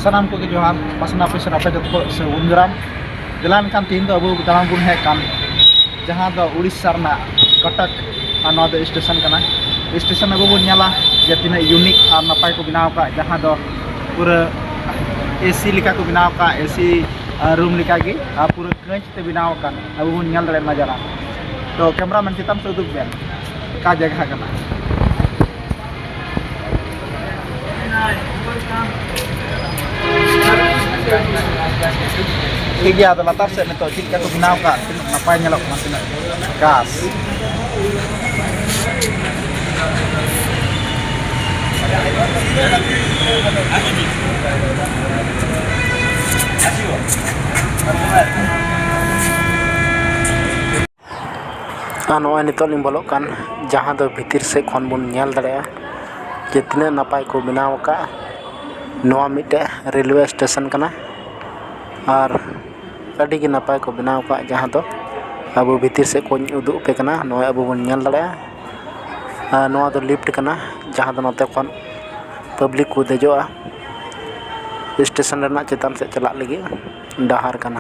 सानाम को जोहार पासना ऑफिसर आपे जो से उंदराम दिलान कान तीन दो अबू दालान बुन है कान जहां दो उड़ीसा रना कटक नवा दो स्टेशन कना स्टेशन अबू बुन ᱧᱮᱞᱟ जे तीन यूनिक और नपाय को बनाव का जहां दो पूरा एसी लिखा को बनाव का एसी रूम लिखा की पूरा कंच ते बनाव का अबू बुन ᱧᱮल दरे नजारा तो कैमरामैन चितम से उदुग बेन का जगह कना ठीक है, तो लातार से नितो चिका को बनाव का नपाय ñelok masina gas नॉय नितो लिंग बोलो कान जहां दो भीतर से खन बन ñel दाड़े जे तिना नपाय को बनाव का नवा मिटे रेलवे स्टेशन कना और अड़ी के नपाय को बनाव का जहां दो अब भीतर से को उदुग पे कना नॉय अब बन ñel दाड़े नवा दो लिफ्ट कना जहां दो नते खन पब्लिक को देजोआ स्टेशन रना चेतान से चला लगी डहार कना।